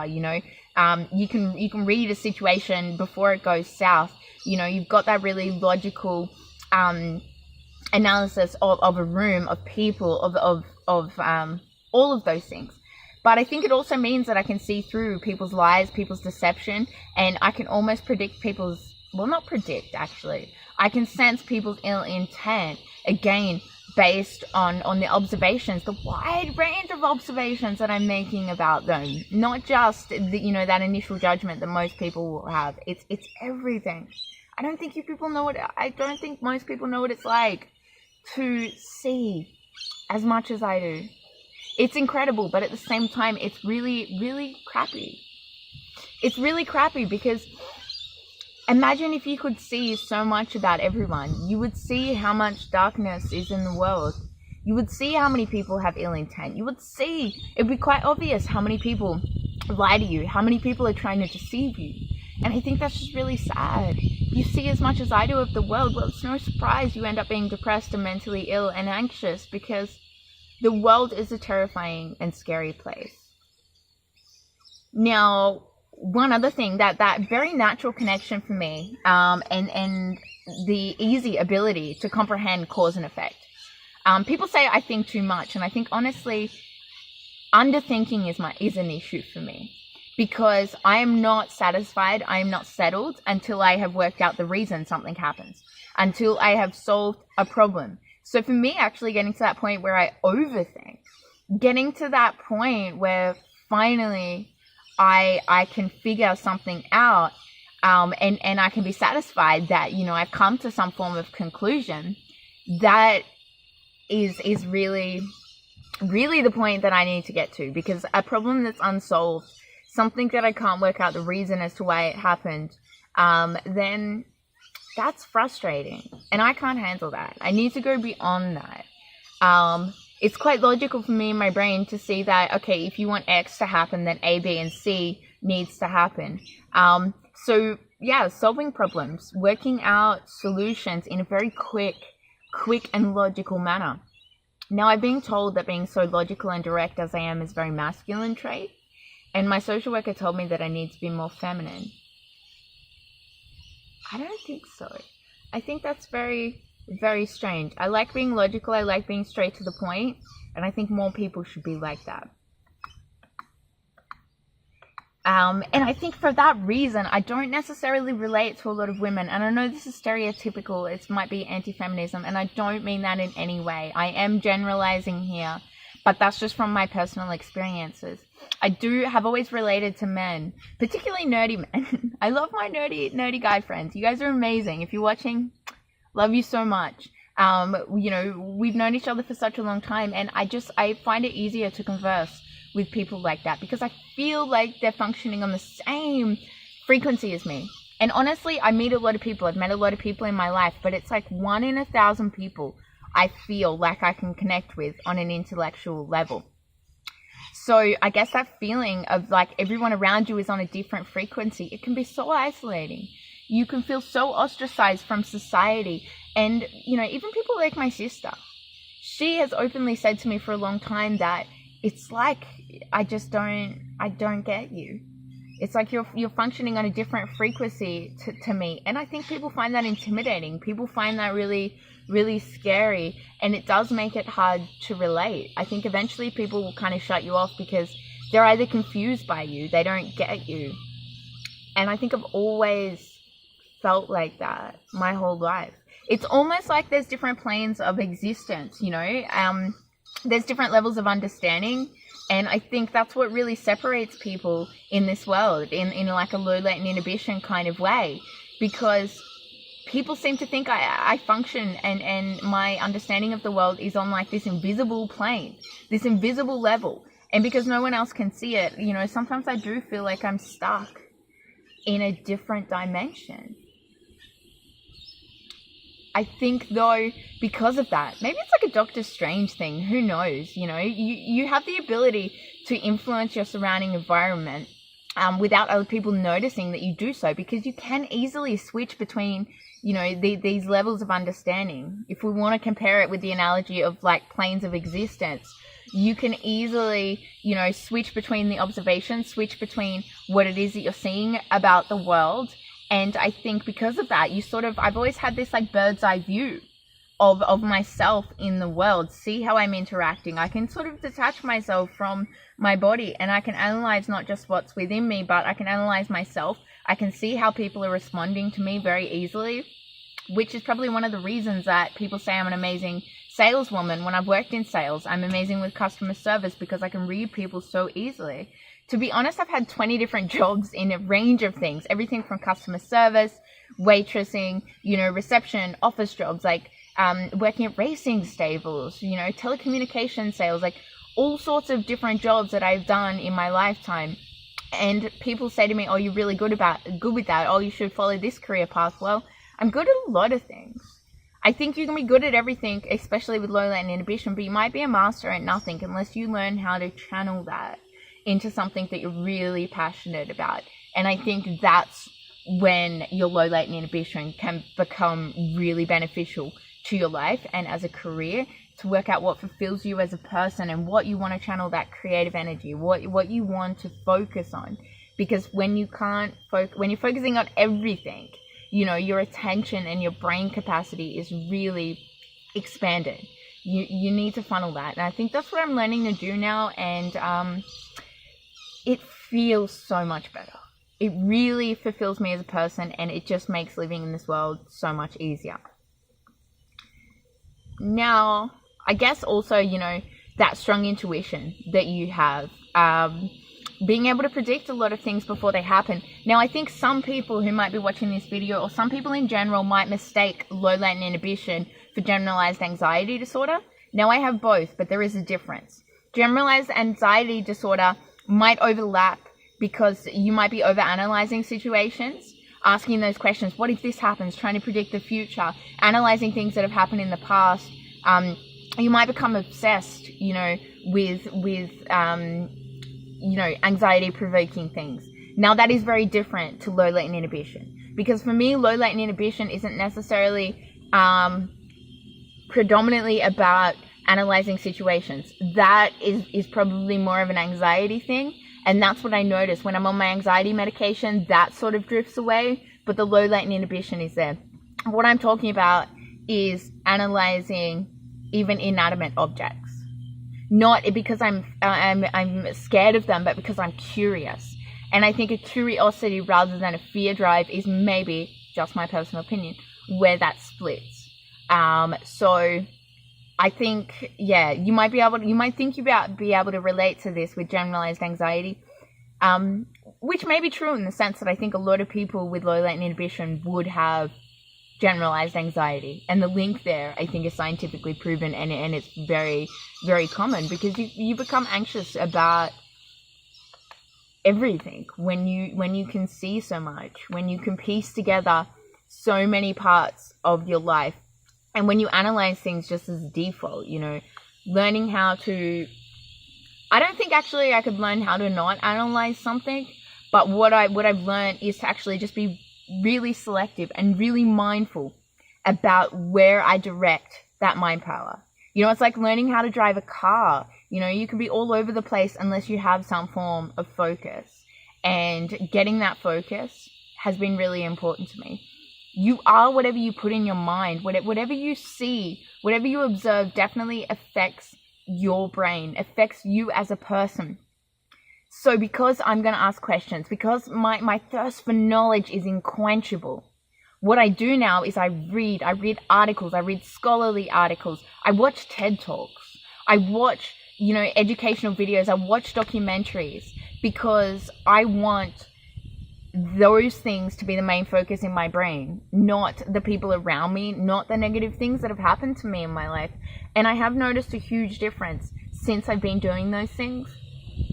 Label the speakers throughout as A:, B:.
A: you know. You can read a situation before it goes south. You know, you've got that really logical analysis of a room, of people, of all of those things. But I think it also means that I can see through people's lies, people's deception, and I can almost predict people's, well, not predict actually, I can sense people's ill intent, again, based on the observations, the wide range of observations that I'm making about them. Not just that initial judgment that most people will have. It's everything. I don't think most people know what it's like to see as much as I do. It's incredible, but at the same time, it's really, really crappy. It's really crappy because imagine if you could see so much about everyone. You would see how much darkness is in the world. You would see how many people have ill intent. It'd be quite obvious how many people lie to you, how many people are trying to deceive you. And I think that's just really sad. You see as much as I do of the world, well, it's no surprise you end up being depressed and mentally ill and anxious, because the world is a terrifying and scary place. Now, one other thing, that very natural connection for me, and the easy ability to comprehend cause and effect. People say I think too much, and I think honestly, underthinking is an issue for me, because I am not satisfied, I am not settled until I have worked out the reason something happens, until I have solved a problem. So for me, actually getting to that point where I overthink, getting to that point where finally I can figure something out, and I can be satisfied that, I've come to some form of conclusion, that is really, really the point that I need to get to. Because a problem that's unsolved, something that I can't work out the reason as to why it happened, then that's frustrating, and I can't handle that. I need to go beyond that. It's quite logical for me in my brain to see that, okay, if you want X to happen, then A, B, and C needs to happen. So yeah, solving problems, working out solutions in a very quick and logical manner. Now, I've been told that being so logical and direct as I am is a very masculine trait, and my social worker told me that I need to be more feminine. I don't think so. I think that's very, very strange. I like being logical. I like being straight to the point. And I think more people should be like that. And I think for that reason, I don't necessarily relate to a lot of women. And I know this is stereotypical. It might be anti-feminism. And I don't mean that in any way. I am generalizing here. But that's just from my personal experiences. I have always related to men, particularly nerdy men. I love my nerdy guy friends. You guys are amazing. If you're watching, love you so much. We've known each other for such a long time, and I find it easier to converse with people like that because I feel like they're functioning on the same frequency as me. And honestly, I meet a lot of people. I've met a lot of people in my life, but it's like 1 in 1,000 people I feel like I can connect with on an intellectual level. So I guess that feeling of like everyone around you is on a different frequency, it can be so isolating. You can feel so ostracized from society. And, even people like my sister, she has openly said to me for a long time that it's like, I don't get you. It's like you're functioning on a different frequency to me. And I think people find that intimidating. People find that really, really scary. And it does make it hard to relate. I think eventually people will kind of shut you off because they're either confused by you, they don't get you. And I think I've always felt like that my whole life. It's almost like there's different planes of existence, there's different levels of understanding. And I think that's what really separates people in this world, in like a low latent inhibition kind of way, because people seem to think I function and my understanding of the world is on like this invisible plane, this invisible level. And because no one else can see it, sometimes I do feel like I'm stuck in a different dimension. I think, though, because of that, maybe it's like a Doctor Strange thing. Who knows? You have the ability to influence your surrounding environment without other people noticing that you do so, because you can easily switch between, these levels of understanding. If we want to compare it with the analogy of like planes of existence, you can easily, switch between the observations, switch between what it is that you're seeing about the world. And I think because of that, I've always had this like bird's eye view of myself in the world, see how I'm interacting. I can sort of detach myself from my body, and I can analyze not just what's within me, but I can analyze myself. I can see how people are responding to me very easily, which is probably one of the reasons that people say I'm an amazing saleswoman. When I've worked in sales, I'm amazing with customer service because I can read people so easily. To be honest, I've had 20 different jobs in a range of things, everything from customer service, waitressing, reception, office jobs, like working at racing stables, telecommunication sales, like all sorts of different jobs that I've done in my lifetime. And people say to me, oh, you're really good with that. Oh, you should follow this career path. Well, I'm good at a lot of things. I think you can be good at everything, especially with low latent inhibition, but you might be a master at nothing unless you learn how to channel that into something that you're really passionate about. And I think that's when your low latent inhibition can become really beneficial to your life and as a career, to work out what fulfills you as a person and what you want to channel that creative energy, what you want to focus on. Because when you're focusing on everything, your attention and your brain capacity is really expanded. You need to funnel that. And I think that's what I'm learning to do now. And it feels so much better. It really fulfills me as a person, and it just makes living in this world so much easier. Now, I guess also, that strong intuition that you have, being able to predict a lot of things before they happen. Now, I think some people who might be watching this video, or some people in general, might mistake low latent inhibition for generalized anxiety disorder. Now, I have both, but there is a difference. Generalized anxiety disorder might overlap because you might be overanalyzing situations, asking those questions, what if this happens, trying to predict the future, analyzing things that have happened in the past. You might become obsessed, with anxiety-provoking things. Now, that is very different to low latent inhibition, because for me, low latent inhibition isn't necessarily predominantly about analyzing situations. That is probably more of an anxiety thing, and that's what I notice when I'm on my anxiety medication. That sort of drifts away, but the low latent inhibition is there. What I'm talking about is analyzing even inanimate objects, not because I'm scared of them, but because I'm curious. And I think a curiosity rather than a fear drive is maybe, just my personal opinion, where that splits. So I think, you might be able to relate to this with generalized anxiety, which may be true in the sense that I think a lot of people with low latent inhibition would have generalized anxiety, and the link there I think is scientifically proven, and it's very, very common, because you become anxious about everything when you can see so much, when you can piece together so many parts of your life, and when you analyze things just as default, learning how to, I don't think actually I could learn how to not analyze something, but what I've learned is to actually just be really selective and really mindful about where I direct that mind power. It's like learning how to drive a car. You can be all over the place unless you have some form of focus, and getting that focus has been really important to me. You are whatever you put in your mind. Whatever you see, whatever you observe definitely affects your brain, affects you as a person. So because I'm going to ask questions, because my thirst for knowledge is unquenchable, what I do now is I read articles, I read scholarly articles, I watch TED Talks, I watch, educational videos, I watch documentaries, because I want those things to be the main focus in my brain, not the people around me, not the negative things that have happened to me in my life. And I have noticed a huge difference since I've been doing those things.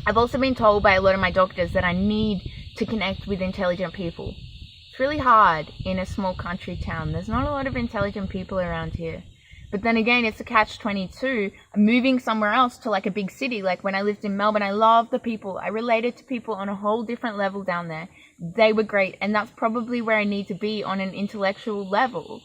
A: I've also been told by a lot of my doctors that I need to connect with intelligent people. It's really hard in a small country town. There's not a lot of intelligent people around here. But then again, it's a catch-22. I'm moving somewhere else to like a big city. Like when I lived in Melbourne, I loved the people. I related to people on a whole different level down there. They were great. And that's probably where I need to be on an intellectual level.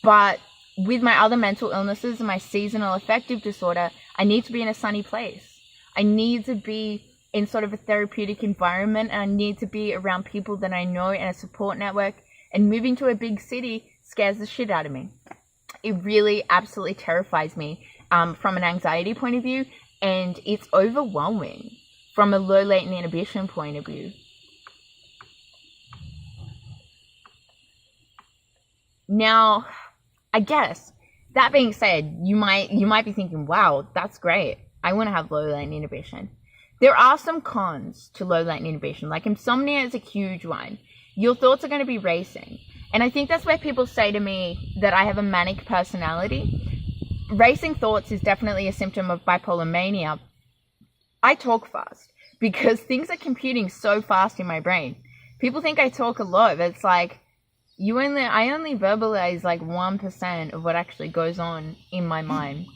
A: But with my other mental illnesses and my seasonal affective disorder, I need to be in a sunny place. I need to be in sort of a therapeutic environment, and I need to be around people that I know and a support network. And moving to a big city scares the shit out of me. It really absolutely terrifies me from an anxiety point of view, and it's overwhelming from a low latent inhibition point of view. Now, I guess, that being said, you might be thinking, wow, that's great. I want to have low latent inhibition. There are some cons to low latent inhibition. Like, insomnia is a huge one. Your thoughts are going to be racing. And I think that's where people say to me that I have a manic personality. Racing thoughts is definitely a symptom of bipolar mania. I talk fast because things are computing so fast in my brain. People think I talk a lot, but it's like, I only verbalize like 1% of what actually goes on in my mind.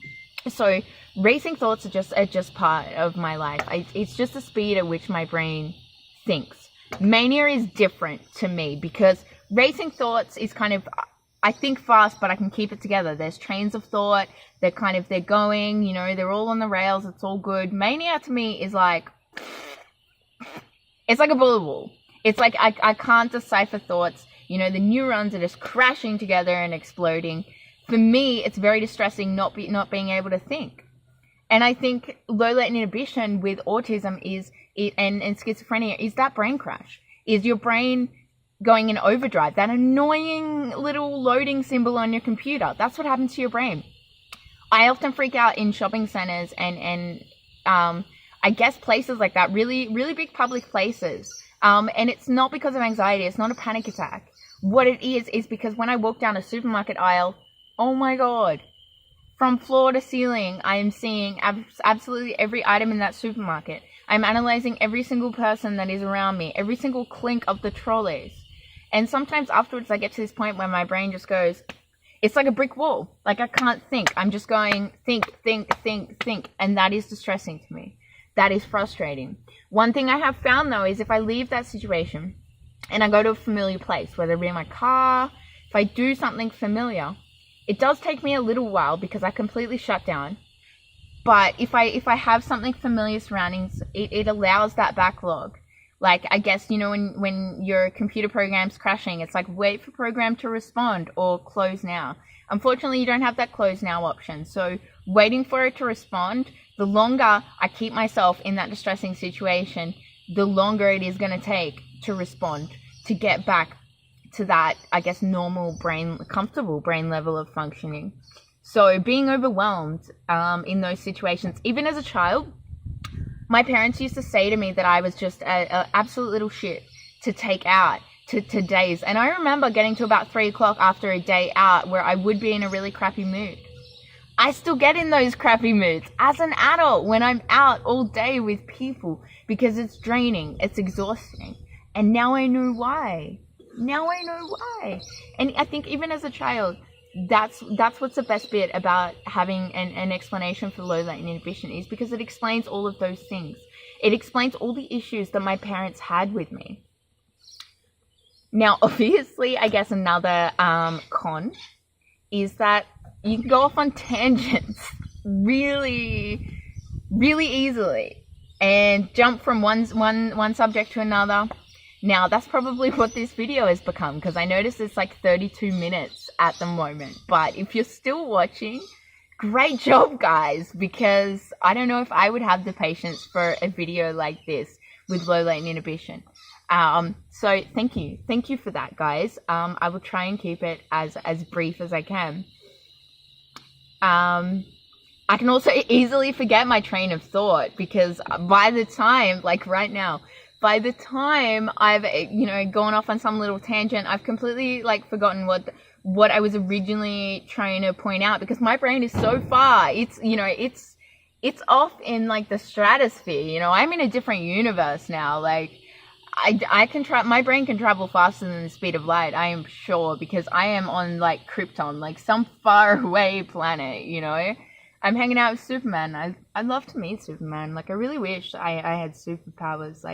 A: So racing thoughts are just part of my life. It's just the speed at which my brain thinks. Mania is different to me because racing thoughts is kind of, I think fast, but I can keep it together. There's trains of thought. They're going, they're all on the rails. It's all good. Mania to me is like, it's like a bullet wall. It's like I can't decipher thoughts. The neurons are just crashing together and exploding. For me, it's very distressing not being able to think. And I think low latent inhibition with autism and schizophrenia is that brain crash. Is your brain going in overdrive? That annoying little loading symbol on your computer. That's what happens to your brain. I often freak out in shopping centers and I guess places like that, really, really big public places. And it's not because of anxiety. It's not a panic attack. What it is because when I walk down a supermarket aisle, oh my God, from floor to ceiling, I am seeing absolutely every item in that supermarket. I'm analyzing every single person that is around me, every single clink of the trolleys. And sometimes afterwards I get to this point where my brain just goes, it's like a brick wall. Like I can't think. I'm just going, think. And that is distressing to me. That is frustrating. One thing I have found though is if I leave that situation and I go to a familiar place, whether it be in my car, if I do something familiar, it does take me a little while because I completely shut down. But if I have something familiar surroundings, it allows that backlog. Like, I guess, when your computer program's crashing, it's like, wait for program to respond or close now. Unfortunately, you don't have that close now option. So waiting for it to respond, the longer I keep myself in that distressing situation, the longer it is going to take to respond, to get back to that, I guess, comfortable brain level of functioning. So being overwhelmed in those situations, even as a child, my parents used to say to me that I was just an absolute little shit to take out to days. And I remember getting to about 3 o'clock after a day out where I would be in a really crappy mood. I still get in those crappy moods as an adult when I'm out all day with people because it's draining, it's exhausting. And now I know why. And I think even as a child, that's what's the best bit about having an explanation for low latent inhibition is because it explains all of those things. It explains all the issues that my parents had with me. Now, obviously, I guess another con is that you can go off on tangents really, really easily and jump from one subject to another. Now, that's probably what this video has become because I noticed it's like 32 minutes at the moment. But if you're still watching, great job, guys, because I don't know if I would have the patience for a video like this with low latent inhibition. So thank you for that, guys. I will try and keep it as brief as I can. I can also easily forget my train of thought because by the time, like right now, by the time I've, gone off on some little tangent, I've completely forgotten what I was originally trying to point out because my brain is so far. It's off in the stratosphere. I'm in a different universe now. My brain can travel faster than the speed of light, I am sure, because I am on Krypton, some far away planet, I'm hanging out with Superman. I'd love to meet Superman. I really wish I had superpowers,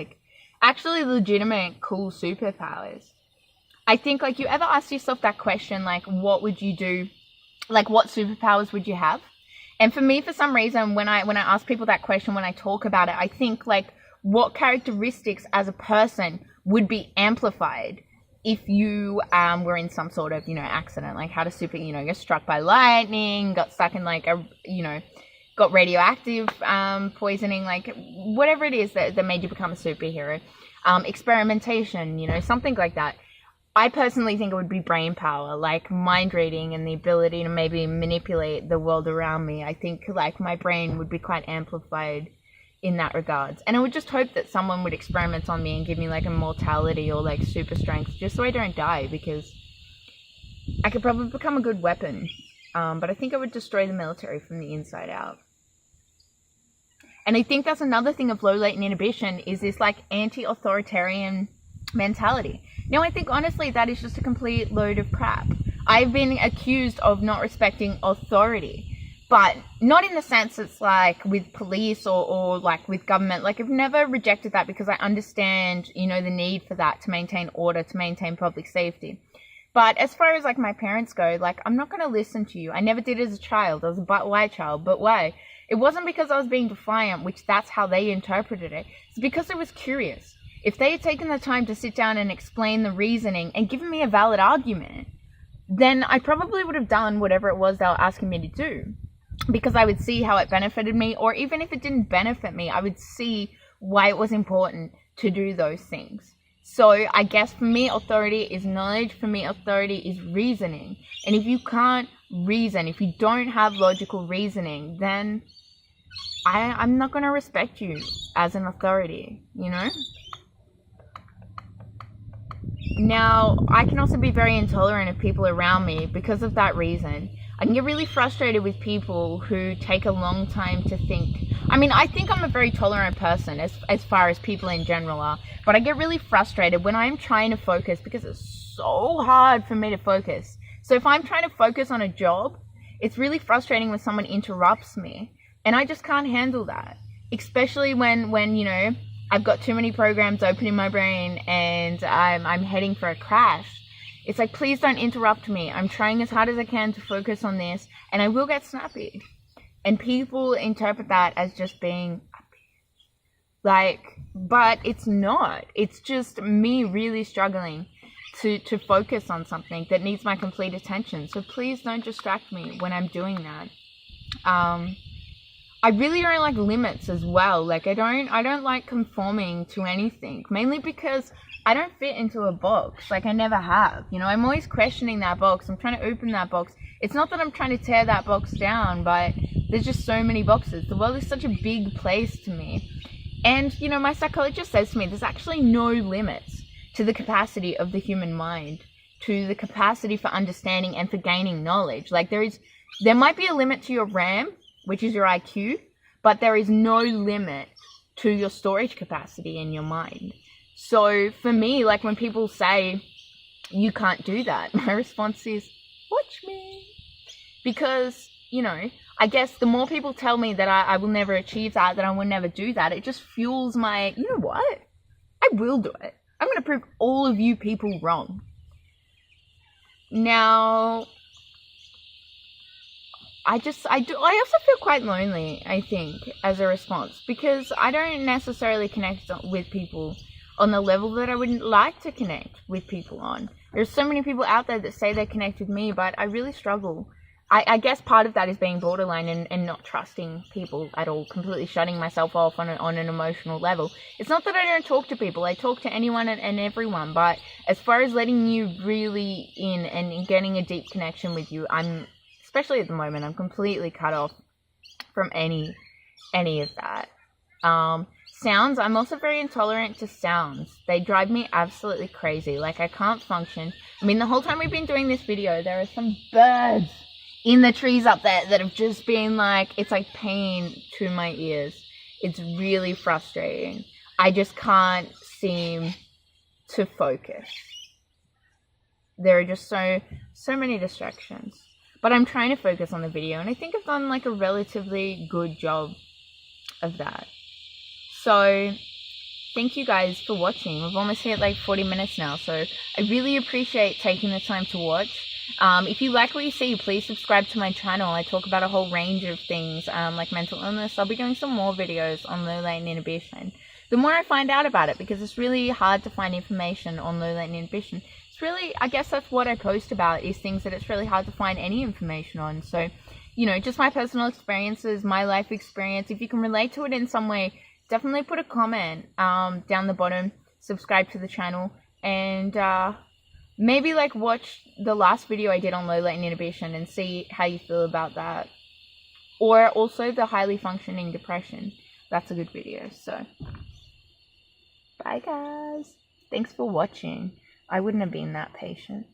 A: actually legitimate cool superpowers. I think you ever ask yourself that question, what would you do? What superpowers would you have? And for me, for some reason, when I ask people that question, when I talk about it, I think like, what characteristics as a person would be amplified if you were in some sort of, accident, like how to super, you're struck by lightning, got stuck in like a, got radioactive poisoning, like whatever it is that made you become a superhero, experimentation, something like that. I personally think it would be brain power, like mind reading and the ability to maybe manipulate the world around me. I think like my brain would be quite amplified in that regards. And I would just hope that someone would experiment on me and give me like immortality or like super strength just so I don't die, because I could probably become a good weapon. But I think I would destroy the military from the inside out. And I think that's another thing of low latent inhibition, is this like anti-authoritarian mentality. Now, I think honestly that is just a complete load of crap. I've been accused of not respecting authority, but not in the sense it's like with police or like with government. Like I've never rejected that, because I understand, the need for that to maintain order, to maintain public safety. But as far as like my parents go, like I'm not going to listen to you. I never did as a child. I was a white child. But why? It wasn't because I was being defiant, which that's how they interpreted it. It's because I was curious. If they had taken the time to sit down and explain the reasoning and given me a valid argument, then I probably would have done whatever it was they were asking me to do, because I would see how it benefited me, or even if it didn't benefit me, I would see why it was important to do those things. So I guess for me, authority is knowledge. For me, authority is reasoning. And if you can't reason, if you don't have logical reasoning, then I'm not going to respect you as an authority, Now, I can also be very intolerant of people around me because of that reason. I can get really frustrated with people who take a long time to think. I mean, I think I'm a very tolerant person as far as people in general are, but I get really frustrated when I'm trying to focus, because it's so hard for me to focus. So if I'm trying to focus on a job, it's really frustrating when someone interrupts me, and I just can't handle that. Especially when I've got too many programs open in my brain and I'm heading for a crash. It's like, please don't interrupt me. I'm trying as hard as I can to focus on this, and I will get snappy. And people interpret that as just being like, but it's not. It's just me really struggling to focus on something that needs my complete attention. So please don't distract me when I'm doing that. I really don't like limits as well. Like I don't like conforming to anything, mainly because I don't fit into a box. Like I never have, I'm always questioning that box. I'm trying to open that box. It's not that I'm trying to tear that box down, but there's just so many boxes. The world is such a big place to me. And, my psychologist says to me, there's actually no limits to the capacity of the human mind, to the capacity for understanding and for gaining knowledge. Like there might be a limit to your RAM, which is your IQ, but there is no limit to your storage capacity in your mind. So for me, like when people say you can't do that, my response is, watch me. Because, I guess the more people tell me that I will never achieve that I will never do that, it just fuels my, you know what? I will do it. I'm going to prove all of you people wrong. Now, I also feel quite lonely, I think, as a response, because I don't necessarily connect with people on the level that I would like to connect with people on. There's so many people out there that say they connect with me, but I really struggle. I guess part of that is being borderline and not trusting people at all, completely shutting myself off on an emotional level. It's not that I don't talk to people. I talk to anyone and everyone, but as far as letting you really in and getting a deep connection with you, especially at the moment, I'm completely cut off from any of that. Sounds, I'm also very intolerant to sounds. They drive me absolutely crazy. Like, I can't function. I mean, the whole time we've been doing this video, there are some birds in the trees up there that have just been like, it's like pain to my ears. It's really frustrating. I just can't seem to focus. There are just so many distractions. But I'm trying to focus on the video, and I think I've done like a relatively good job of that. So thank you guys for watching. We've almost hit like 40 minutes now, so I really appreciate taking the time to watch. If you like what you see, please subscribe to my channel. I talk about a whole range of things, like mental illness. I'll be doing some more videos on low latent inhibition. The more I find out about it, because it's really hard to find information on low latent inhibition. It's really, I guess that's what I post about, is things that it's really hard to find any information on. So, you know, just my personal experiences, my life experience. If you can relate to it in some way, definitely put a comment down the bottom, subscribe to the channel, and maybe like watch the last video I did on low latent inhibition and see how you feel about that. Or also the highly functioning depression. That's a good video. So bye guys. Thanks for watching. I wouldn't have been that patient.